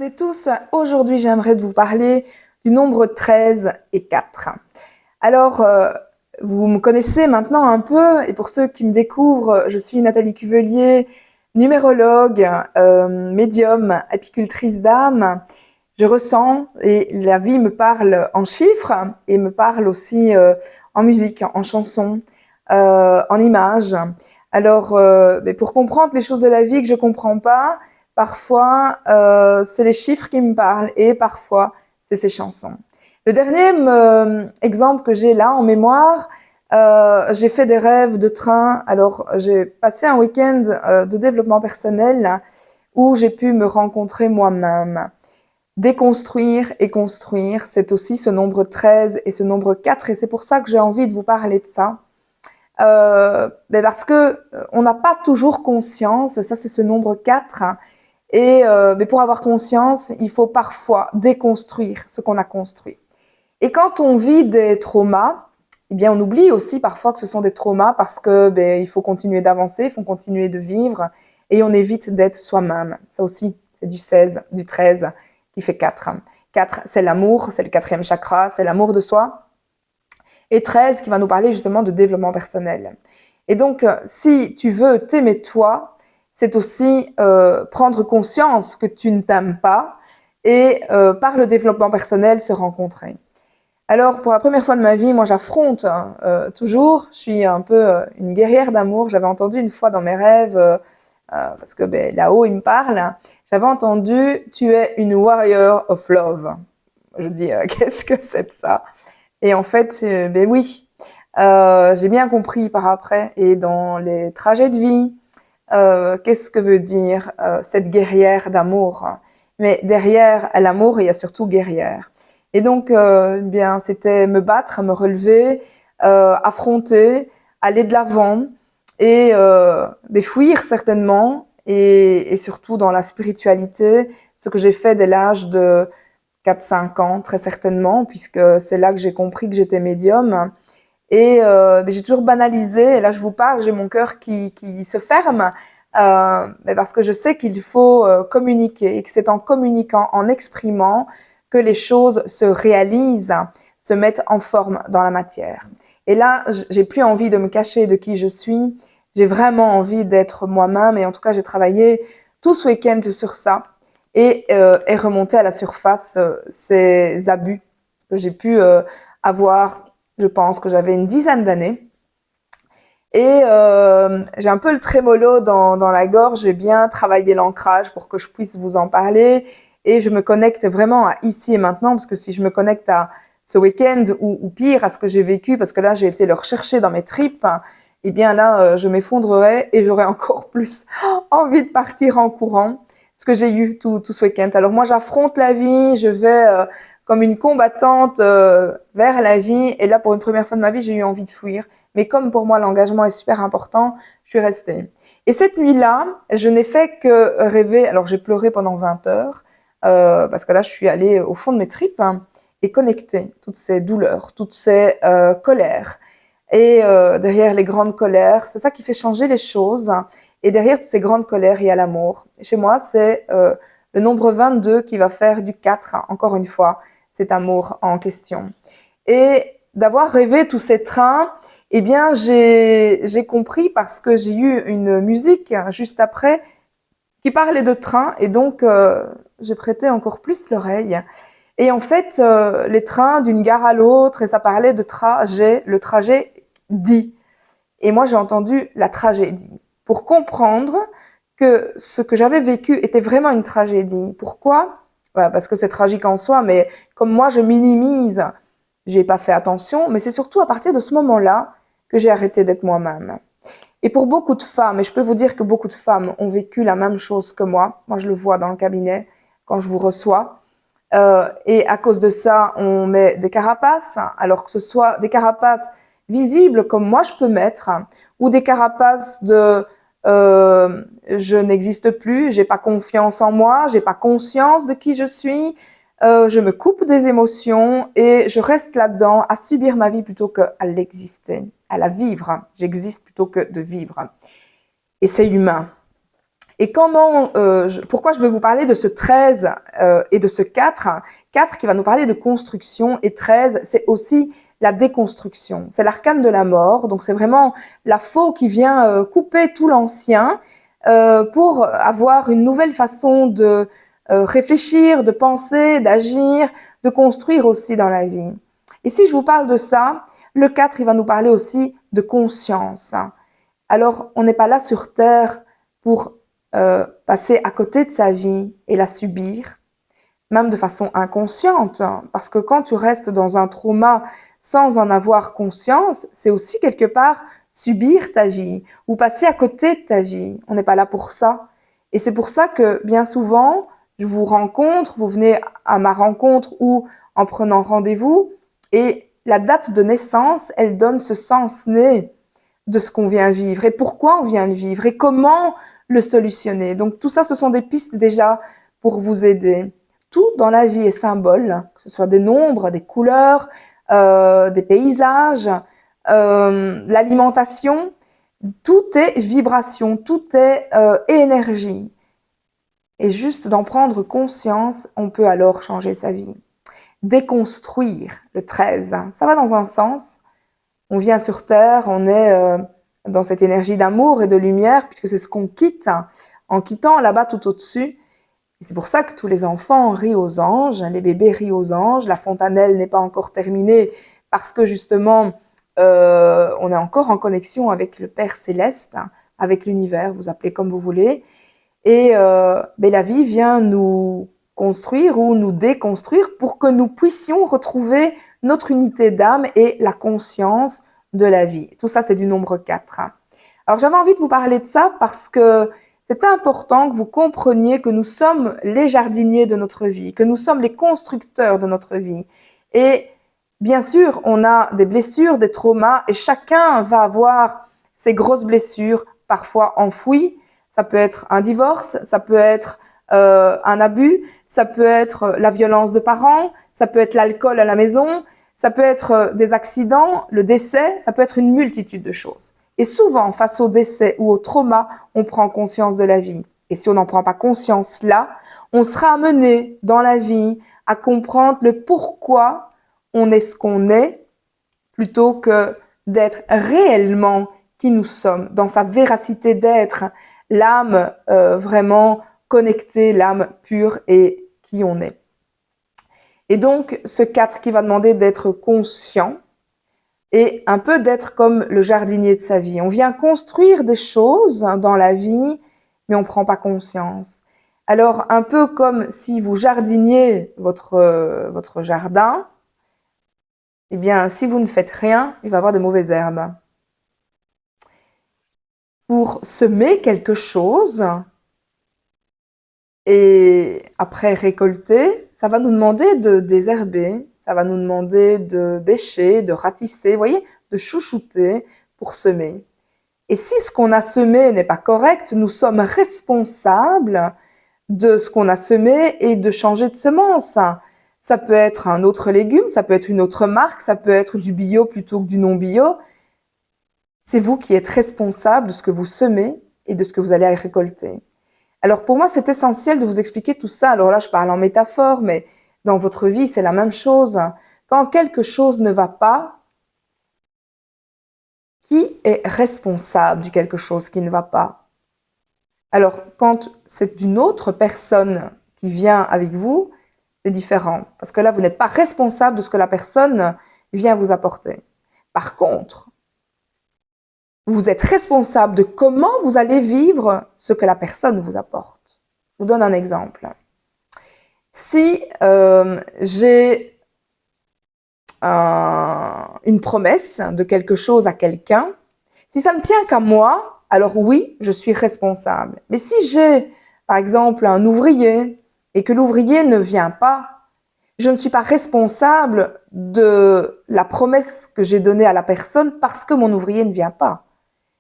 toutes et tous, aujourd'hui j'aimerais vous parler du nombre 13 et 4. Alors, vous me connaissez maintenant un peu, et pour ceux qui me découvrent, je suis Nathalie Cuvelier, numérologue, médium, apicultrice d'âme. Je ressens et la vie me parle en chiffres et me parle aussi en musique, en chansons, en images. Alors, mais pour comprendre les choses de la vie que je comprends pas, parfois c'est les chiffres qui me parlent et parfois c'est ces chansons. Le dernier exemple que j'ai là en mémoire, j'ai fait des rêves de train. Alors, j'ai passé un week-end de développement personnel où j'ai pu me rencontrer moi-même. Déconstruire et construire, c'est aussi ce nombre 13 et ce nombre 4, et c'est pour ça que j'ai envie de vous parler de ça. Mais parce que on n'a pas toujours conscience, ça c'est ce nombre 4, et mais pour avoir conscience, il faut parfois déconstruire ce qu'on a construit. Et quand on vit des traumas, eh bien on oublie aussi parfois que ce sont des traumas parce que il faut continuer d'avancer, il faut continuer de vivre, et on évite d'être soi-même. Ça aussi, c'est du 16, du 13 qui fait 4. 4, c'est l'amour, c'est le 4e chakra, c'est l'amour de soi. Et 13 qui va nous parler justement de développement personnel. Et donc, si tu veux t'aimer toi, c'est aussi prendre conscience que tu ne t'aimes pas et par le développement personnel se rencontrer. Alors, pour la première fois de ma vie, moi j'affronte toujours, je suis un peu une guerrière d'amour. J'avais entendu une fois dans mes rêves, parce que là-haut il me parle, j'avais entendu « tu es une warrior of love ». Je dis « qu'est-ce que c'est de ça ?» Et en fait, oui, j'ai bien compris par après. Et dans les trajets de vie, qu'est-ce que veut dire cette guerrière d'amour? Mais derrière l'amour, il y a surtout guerrière. Et donc, bien, c'était me battre, me relever, affronter, aller de l'avant et fuir certainement. Et surtout dans la spiritualité, ce que j'ai fait dès l'âge de 4-5 ans, très certainement, puisque c'est là que j'ai compris que j'étais médium. Et j'ai toujours banalisé, et là je vous parle, j'ai mon cœur qui se ferme, parce que je sais qu'il faut communiquer, et que c'est en communiquant, en exprimant, que les choses se réalisent, se mettent en forme dans la matière. Et là, j'ai plus envie de me cacher de qui je suis, j'ai vraiment envie d'être moi-même, et en tout cas j'ai travaillé tout ce week-end sur ça, et remonter à la surface ces abus que j'ai pu avoir. Je pense que j'avais une dizaine d'années. Et j'ai un peu le trémolo dans la gorge. J'ai bien travaillé l'ancrage pour que je puisse vous en parler. Et je me connecte vraiment à ici et maintenant, parce que si je me connecte à ce week-end, ou pire, à ce que j'ai vécu, parce que là, j'ai été le rechercher dans mes tripes, eh bien là, je m'effondrerais et j'aurais encore plus envie de partir en courant, ce que j'ai eu tout ce week-end. Alors moi, j'affronte la vie, je vais comme une combattante vers la vie. Et là, pour une première fois de ma vie, j'ai eu envie de fuir. Mais comme pour moi, l'engagement est super important, je suis restée. Et cette nuit-là, je n'ai fait que rêver. Alors, j'ai pleuré pendant 20 heures, parce que là, je suis allée au fond de mes tripes et connecter toutes ces douleurs, toutes ces colères. Et derrière les grandes colères, c'est ça qui fait changer les choses. Et derrière toutes ces grandes colères, il y a l'amour. Et chez moi, c'est le nombre 22 qui va faire du 4, encore une fois, cet amour en question. Et d'avoir rêvé tous ces trains, eh bien, j'ai compris, parce que j'ai eu une musique juste après qui parlait de train, et donc j'ai prêté encore plus l'oreille. Et en fait, les trains d'une gare à l'autre, et ça parlait de trajet, le trajet dit. Et moi, j'ai entendu la tragédie. Pour comprendre que ce que j'avais vécu était vraiment une tragédie. Pourquoi? Parce que c'est tragique en soi, mais comme moi, je minimise, j'ai pas fait attention, mais c'est surtout à partir de ce moment-là que j'ai arrêté d'être moi-même. Et pour beaucoup de femmes, et je peux vous dire que beaucoup de femmes ont vécu la même chose que moi je le vois dans le cabinet, quand je vous reçois, et à cause de ça, on met des carapaces, alors que ce soit des carapaces visibles comme moi je peux mettre, ou des carapaces de je n'existe plus, j'ai pas confiance en moi, j'ai pas conscience de qui je suis, je me coupe des émotions et je reste là-dedans à subir ma vie plutôt qu'à l'exister, à la vivre. J'existe plutôt que de vivre. Et c'est humain. Et pourquoi je veux vous parler de ce 13 et de ce 4? 4 qui va nous parler de construction et 13, c'est aussi la déconstruction. C'est l'arcane de la mort, donc c'est vraiment la faux qui vient couper tout l'ancien pour avoir une nouvelle façon de réfléchir, de penser, d'agir, de construire aussi dans la vie. Et si je vous parle de ça, le 4, il va nous parler aussi de conscience. Alors, on n'est pas là sur Terre pour passer à côté de sa vie et la subir, même de façon inconsciente, parce que quand tu restes dans un trauma sans en avoir conscience, c'est aussi quelque part subir ta vie ou passer à côté de ta vie. On n'est pas là pour ça. Et c'est pour ça que bien souvent, je vous rencontre, vous venez à ma rencontre ou en prenant rendez-vous, et la date de naissance, elle donne ce sens-né de ce qu'on vient vivre et pourquoi on vient le vivre et comment le solutionner. Donc tout ça, ce sont des pistes déjà pour vous aider. Tout dans la vie est symbole, que ce soit des nombres, des couleurs, des paysages, l'alimentation. Tout est vibration, tout est énergie. Et juste d'en prendre conscience, on peut alors changer sa vie. Déconstruire, le 13, ça va dans un sens. On vient sur Terre, on est dans cette énergie d'amour et de lumière, puisque c'est ce qu'on quitte en quittant là-bas tout au-dessus. Et c'est pour ça que tous les enfants rient aux anges, les bébés rient aux anges, la fontanelle n'est pas encore terminée, parce que justement, on est encore en connexion avec le Père Céleste, avec l'univers, vous appelez comme vous voulez. Et la vie vient nous construire ou nous déconstruire pour que nous puissions retrouver notre unité d'âme et la conscience de la vie. Tout ça, c'est du nombre 4. Alors, j'avais envie de vous parler de ça parce que c'est important que vous compreniez que nous sommes les jardiniers de notre vie, que nous sommes les constructeurs de notre vie. Et bien sûr, on a des blessures, des traumas, et chacun va avoir ses grosses blessures, parfois enfouies. Ça peut être un divorce, ça peut être un abus, ça peut être la violence de parents, ça peut être l'alcool à la maison, ça peut être des accidents, le décès, ça peut être une multitude de choses. Et souvent, face au décès ou au trauma, on prend conscience de la vie. Et si on n'en prend pas conscience là, on sera amené dans la vie à comprendre le pourquoi on est ce qu'on est, plutôt que d'être réellement qui nous sommes, dans sa véracité d'être, l'âme vraiment connectée, l'âme pure et qui on est. Et donc, ce 4 qui va demander d'être conscient et un peu d'être comme le jardinier de sa vie. On vient construire des choses dans la vie, mais on ne prend pas conscience. Alors, un peu comme si vous jardiniez votre jardin, eh bien, si vous ne faites rien, il va y avoir de mauvaises herbes. Pour semer quelque chose et après récolter, ça va nous demander de désherber, ça va nous demander de bêcher, de ratisser, vous voyez, de chouchouter pour semer. Et si ce qu'on a semé n'est pas correct, nous sommes responsables de ce qu'on a semé et de changer de semence. Ça peut être un autre légume, ça peut être une autre marque, ça peut être du bio plutôt que du non bio. C'est vous qui êtes responsable de ce que vous semez et de ce que vous allez récolter. Alors pour moi, c'est essentiel de vous expliquer tout ça. Alors là, je parle en métaphore, mais dans votre vie, c'est la même chose. Quand quelque chose ne va pas, qui est responsable de quelque chose qui ne va pas? Alors, quand c'est une autre personne qui vient avec vous, c'est différent. Parce que là, vous n'êtes pas responsable de ce que la personne vient vous apporter. Par contre, vous êtes responsable de comment vous allez vivre ce que la personne vous apporte. Je vous donne un exemple. Si j'ai une promesse de quelque chose à quelqu'un, si ça ne tient qu'à moi, alors oui, je suis responsable. Mais si j'ai, par exemple, un ouvrier et que l'ouvrier ne vient pas, je ne suis pas responsable de la promesse que j'ai donnée à la personne parce que mon ouvrier ne vient pas.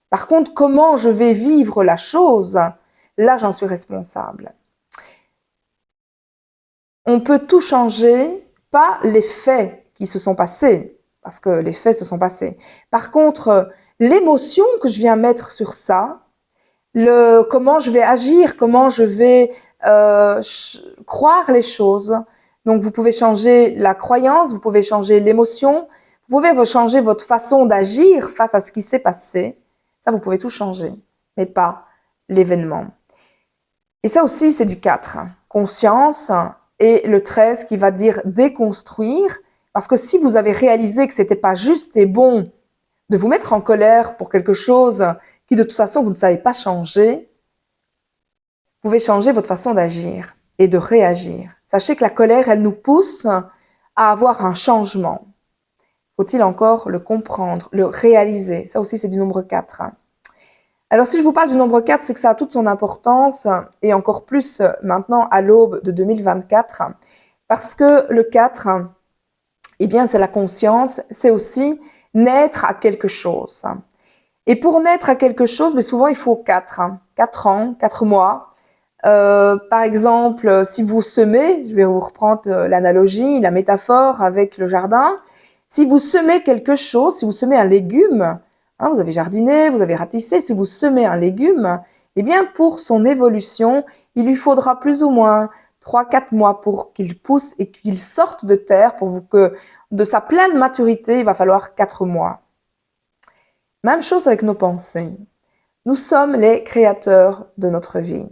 Par contre, comment je vais vivre la chose, là, j'en suis responsable. On peut tout changer, pas les faits qui se sont passés, parce que les faits se sont passés. Par contre, l'émotion que je viens mettre sur ça, comment je vais agir, comment je vais croire les choses. Donc vous pouvez changer la croyance, vous pouvez changer l'émotion, vous pouvez changer votre façon d'agir face à ce qui s'est passé. Ça, vous pouvez tout changer, mais pas l'événement. Et ça aussi, c'est du 4. Conscience, et le 13 qui va dire déconstruire. Parce que si vous avez réalisé que c'était pas juste et bon de vous mettre en colère pour quelque chose qui de toute façon vous ne savez pas changer, vous pouvez changer votre façon d'agir et de réagir. Sachez que la colère, elle nous pousse à avoir un changement. Faut-il encore le comprendre, le réaliser? Ça aussi, c'est du nombre 4. Alors, si je vous parle du nombre 4, c'est que ça a toute son importance, et encore plus maintenant à l'aube de 2024, parce que le 4, eh bien, c'est la conscience, c'est aussi naître à quelque chose. Et pour naître à quelque chose, mais souvent, il faut 4 ans, 4 mois. Par exemple, si vous semez, je vais vous reprendre l'analogie, la métaphore avec le jardin, si vous semez quelque chose, si vous semez un légume, vous avez jardiné, vous avez ratissé, si vous semez un légume, eh bien pour son évolution, il lui faudra plus ou moins 3-4 mois pour qu'il pousse et qu'il sorte de terre, pour vous que de sa pleine maturité, il va falloir 4 mois. Même chose avec nos pensées. Nous sommes les créateurs de notre vie.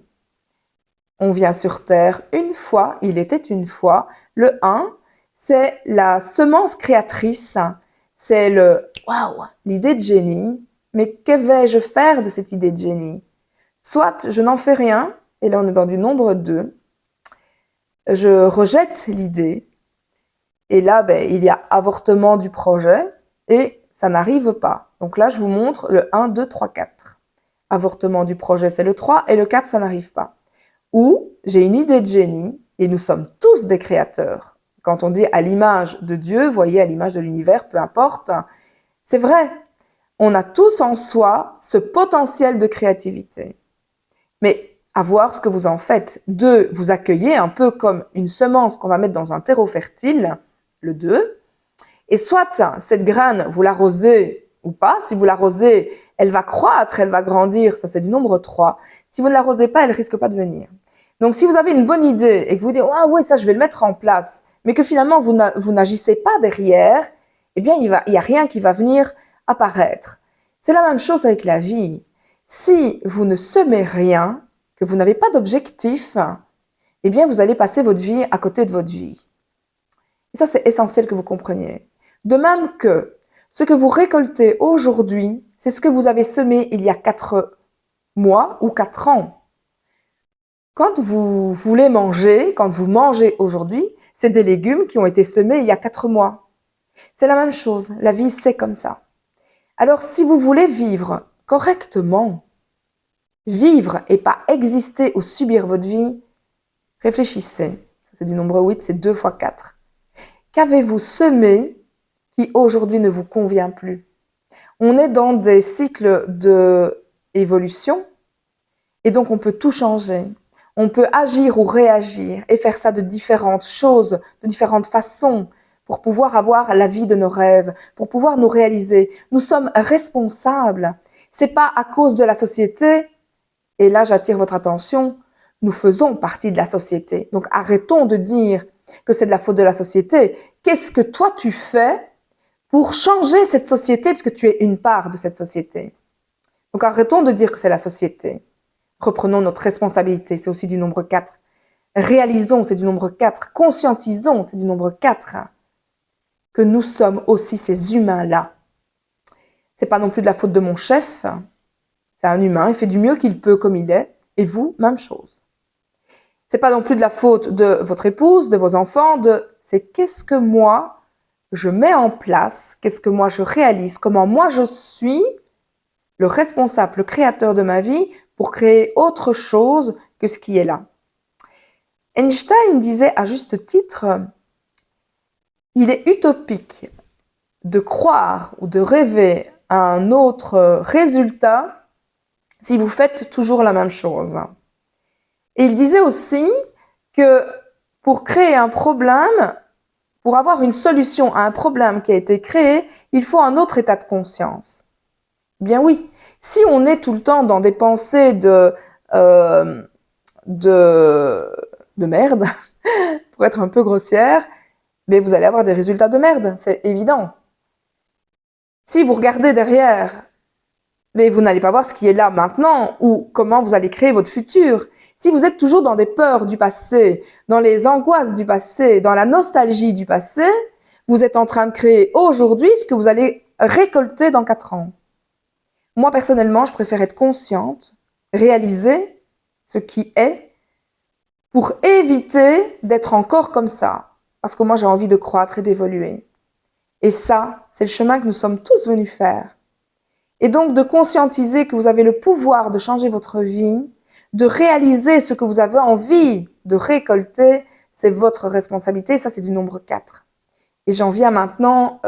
On vient sur Terre une fois, il était une fois. Le 1, c'est la semence créatrice, c'est le « waouh », l'idée de génie. Mais que vais-je faire de cette idée de génie? Soit je n'en fais rien, et là on est dans du nombre 2, je rejette l'idée, et là il y a avortement du projet, et ça n'arrive pas. Donc là je vous montre le 1, 2, 3, 4. Avortement du projet, c'est le 3, et le 4, ça n'arrive pas. Ou j'ai une idée de génie, et nous sommes tous des créateurs. Quand on dit à l'image de Dieu, voyez, à l'image de l'univers, peu importe, c'est vrai. On a tous en soi ce potentiel de créativité. Mais à voir ce que vous en faites. 2, vous accueillez un peu comme une semence qu'on va mettre dans un terreau fertile, le 2. Et soit cette graine, vous l'arrosez ou pas. Si vous l'arrosez, elle va croître, elle va grandir. Ça, c'est du nombre 3. Si vous ne l'arrosez pas, elle risque pas de venir. Donc, si vous avez une bonne idée et que vous dites « Ah oui, ça, je vais le mettre en place », mais que finalement, vous n'agissez pas derrière, eh bien, il y a rien qui va venir apparaître. C'est la même chose avec la vie. Si vous ne semez rien, que vous n'avez pas d'objectif, eh bien, vous allez passer votre vie à côté de votre vie. Et ça, c'est essentiel que vous compreniez. De même que ce que vous récoltez aujourd'hui, c'est ce que vous avez semé il y a 4 mois ou 4 ans. Quand vous voulez manger, quand vous mangez aujourd'hui, c'est des légumes qui ont été semés il y a 4 mois. C'est la même chose, la vie c'est comme ça. Alors si vous voulez vivre correctement, vivre et pas exister ou subir votre vie, réfléchissez. Ça, c'est du nombre 8, c'est 2 fois 4. Qu'avez-vous semé qui aujourd'hui ne vous convient plus? On est dans des cycles d'évolution et donc on peut tout changer. On peut agir ou réagir et faire ça de différentes choses, de différentes façons pour pouvoir avoir la vie de nos rêves, pour pouvoir nous réaliser. Nous sommes responsables. C'est pas à cause de la société, et là j'attire votre attention, nous faisons partie de la société. Donc arrêtons de dire que c'est de la faute de la société. Qu'est-ce que toi tu fais pour changer cette société, puisque tu es une part de cette société? Donc arrêtons de dire que c'est la société. Reprenons notre responsabilité, c'est aussi du nombre 4. Réalisons, c'est du nombre 4. Conscientisons, c'est du nombre 4. Que nous sommes aussi ces humains-là. C'est pas non plus de la faute de mon chef. C'est un humain, il fait du mieux qu'il peut comme il est. Et vous, même chose. C'est pas non plus de la faute de votre épouse, de vos enfants, c'est qu'est-ce que moi je mets en place, qu'est-ce que moi je réalise, comment moi je suis le responsable, le créateur de ma vie pour créer autre chose que ce qui est là. Einstein disait à juste titre, il est utopique de croire ou de rêver à un autre résultat si vous faites toujours la même chose. Et il disait aussi que pour créer un problème, pour avoir une solution à un problème qui a été créé, il faut un autre état de conscience. Bien oui, Si on est tout le temps dans des pensées euh, de, de merde, pour être un peu grossière, mais vous allez avoir des résultats de merde, c'est évident. Si vous regardez derrière, mais vous n'allez pas voir ce qui est là maintenant ou comment vous allez créer votre futur. Si vous êtes toujours dans des peurs du passé, dans les angoisses du passé, dans la nostalgie du passé, vous êtes en train de créer aujourd'hui ce que vous allez récolter dans 4 ans. Moi, personnellement, je préfère être consciente, réaliser ce qui est pour éviter d'être encore comme ça. Parce que moi, j'ai envie de croître et d'évoluer. Et ça, c'est le chemin que nous sommes tous venus faire. Et donc de conscientiser que vous avez le pouvoir de changer votre vie, de réaliser ce que vous avez envie de récolter, c'est votre responsabilité. Ça, c'est du nombre 4. Et j'en viens maintenant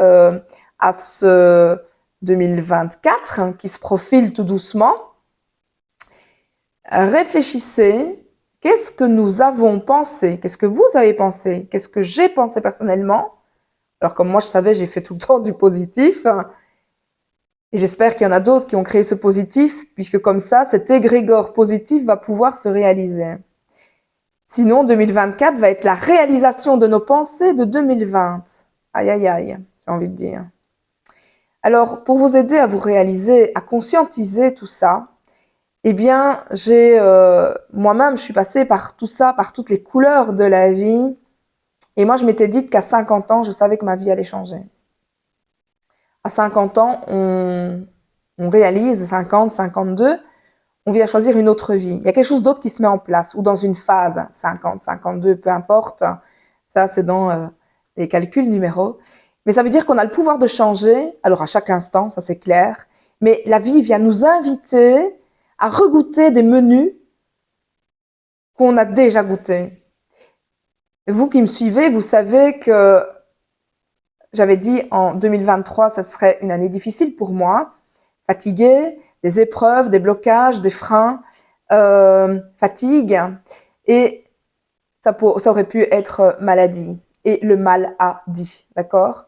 à ce 2024 qui se profile tout doucement. Réfléchissez, qu'est-ce que nous avons pensé? Qu'est-ce que vous avez pensé? Qu'est-ce que j'ai pensé personnellement? Alors comme moi je savais, j'ai fait tout le temps du positif. Et j'espère qu'il y en a d'autres qui ont créé ce positif, puisque comme ça, cet égrégore positif va pouvoir se réaliser. Sinon, 2024 va être la réalisation de nos pensées de 2020. Aïe, aïe, aïe, j'ai envie de dire. Alors, pour vous aider à vous réaliser, à conscientiser tout ça, eh bien, moi-même, je suis passée par tout ça, par toutes les couleurs de la vie. Et moi, je m'étais dit qu'à 50 ans, je savais que ma vie allait changer. À 50 ans, on réalise, 50, 52, on vient choisir une autre vie. Il y a quelque chose d'autre qui se met en place, ou dans une phase, 50, 52, peu importe. Ça, c'est dans les calculs numéraux. Mais ça veut dire qu'on a le pouvoir de changer, alors à chaque instant, ça c'est clair, mais la vie vient nous inviter à regoûter des menus qu'on a déjà goûtés. Et vous qui me suivez, vous savez que j'avais dit en 2023, ça serait une année difficile pour moi, fatiguée, des épreuves, des blocages, des freins, fatigue, et ça aurait pu être maladie, et le mal a dit, d'accord?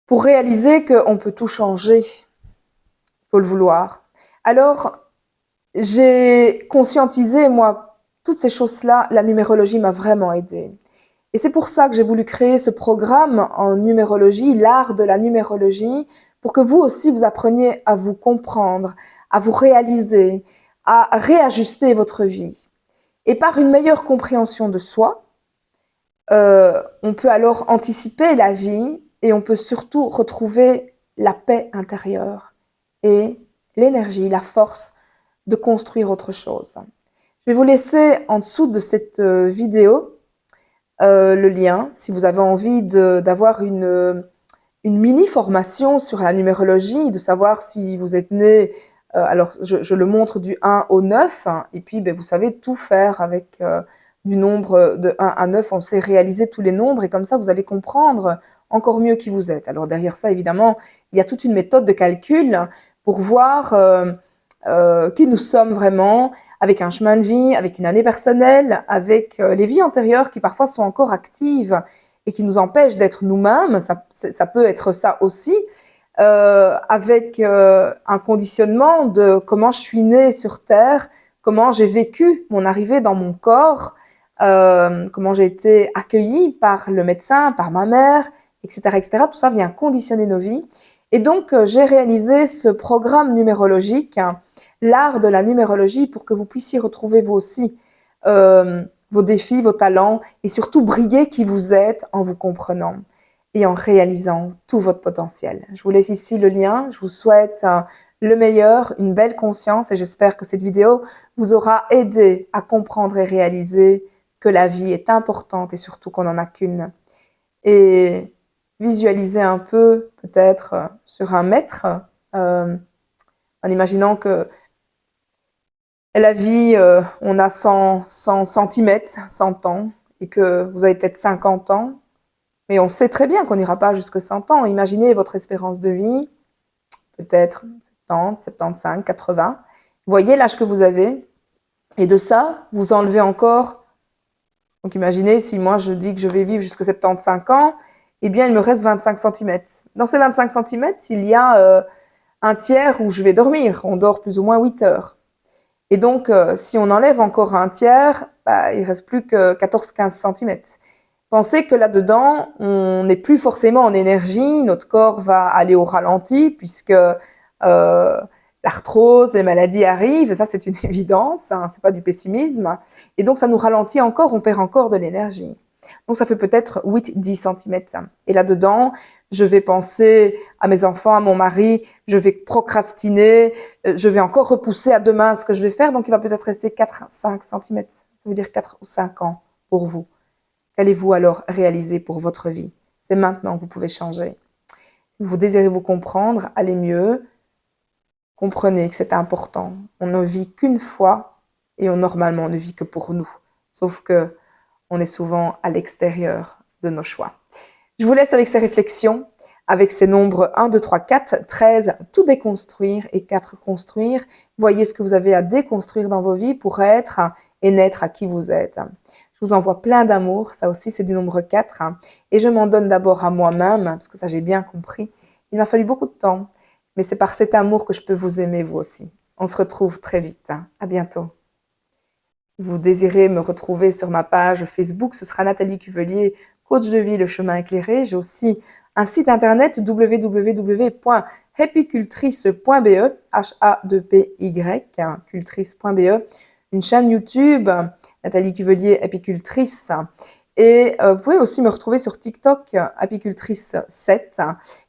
Pour réaliser qu'on peut tout changer, il faut le vouloir. Alors, j'ai conscientisé, moi, toutes ces choses-là, la numérologie m'a vraiment aidée. Et c'est pour ça que j'ai voulu créer ce programme en numérologie, l'art de la numérologie, pour que vous aussi, vous appreniez à vous comprendre, à vous réaliser, à réajuster votre vie. Et par une meilleure compréhension de soi, on peut alors anticiper la vie et on peut surtout retrouver la paix intérieure et l'énergie, la force de construire autre chose. Je vais vous laisser en dessous de cette vidéo le lien si vous avez envie d'avoir une mini-formation sur la numérologie, de savoir si vous êtes né, alors je le montre du 1 au 9, hein, et puis ben, vous savez tout faire avec du nombre de 1 à 9, on sait réaliser tous les nombres, et comme ça vous allez comprendre encore mieux qui vous êtes. Alors derrière ça, évidemment, il y a toute une méthode de calcul pour voir qui nous sommes vraiment, avec un chemin de vie, avec une année personnelle, avec les vies antérieures qui parfois sont encore actives et qui nous empêchent d'être nous-mêmes, ça peut être ça aussi, avec un conditionnement de comment je suis née sur Terre, comment j'ai vécu mon arrivée dans mon corps, comment j'ai été accueillie par le médecin, par ma mère, etc., etc. Tout ça vient conditionner nos vies. Et donc, j'ai réalisé ce programme numérologique, l'art de la numérologie, pour que vous puissiez retrouver vous aussi vos défis, vos talents, et surtout briller qui vous êtes en vous comprenant et en réalisant tout votre potentiel. Je vous laisse ici le lien. Je vous souhaite le meilleur, une belle conscience, et j'espère que cette vidéo vous aura aidé à comprendre et réaliser que la vie est importante et surtout qu'on n'en a qu'une. Et visualiser un peu, peut-être, sur un mètre, en imaginant que la vie, on a 100 centimètres, 100 ans, et que vous avez peut-être 50 ans, mais on sait très bien qu'on n'ira pas jusque 100 ans. Imaginez votre espérance de vie, peut-être 70, 75, 80. Vous voyez l'âge que vous avez, et de ça, vous enlevez encore. Donc imaginez, si moi je dis que je vais vivre jusqu'à 75 ans, eh bien il me reste 25 centimètres. Dans ces 25 centimètres, il y a un tiers où je vais dormir. On dort plus ou moins 8 heures. Et donc, si on enlève encore un tiers, bah, il reste plus que 14-15 cm. Pensez que là-dedans, on n'est plus forcément en énergie, notre corps va aller au ralenti puisque l'arthrose, les maladies arrivent, ça c'est une évidence, hein, c'est pas du pessimisme. Et donc ça nous ralentit encore, on perd encore de l'énergie. Donc ça fait peut-être 8-10 cm. Et là-dedans, je vais penser à mes enfants, à mon mari, je vais procrastiner, je vais encore repousser à demain ce que je vais faire, donc il va peut-être rester 4-5 cm. Ça veut dire 4 ou 5 ans pour vous. Qu'allez-vous alors réaliser pour votre vie? C'est maintenant que vous pouvez changer. Si vous désirez vous comprendre, allez mieux. Comprenez que c'est important. On ne vit qu'une fois et normalement on ne vit que pour nous. Sauf que on est souvent à l'extérieur de nos choix. Je vous laisse avec ces réflexions, avec ces nombres 1, 2, 3, 4, 13, tout déconstruire et 4 construire. Voyez ce que vous avez à déconstruire dans vos vies pour être et naître à qui vous êtes. Je vous envoie plein d'amour, ça aussi c'est du nombre 4. Et je m'en donne d'abord à moi-même, parce que ça j'ai bien compris. Il m'a fallu beaucoup de temps, mais c'est par cet amour que je peux vous aimer vous aussi. On se retrouve très vite. À bientôt. Vous désirez me retrouver sur ma page Facebook, ce sera Nathalie Cuvelier, coach de vie, le chemin éclairé. J'ai aussi un site internet www.happycultrice.be, H-A-2-P-Y, cultrice.be, une chaîne YouTube, Nathalie Cuvelier, apicultrice. Et vous pouvez aussi me retrouver sur TikTok, apicultrice7.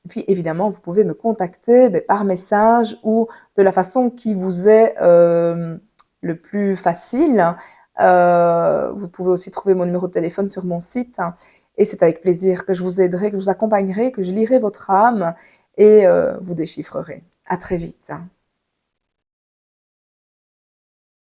Et puis évidemment, vous pouvez me contacter par message ou de la façon qui vous est le plus facile. Vous pouvez aussi trouver mon numéro de téléphone sur mon site. Et c'est avec plaisir que je vous aiderai, que je vous accompagnerai, que je lirai votre âme et vous déchiffrerai. À très vite.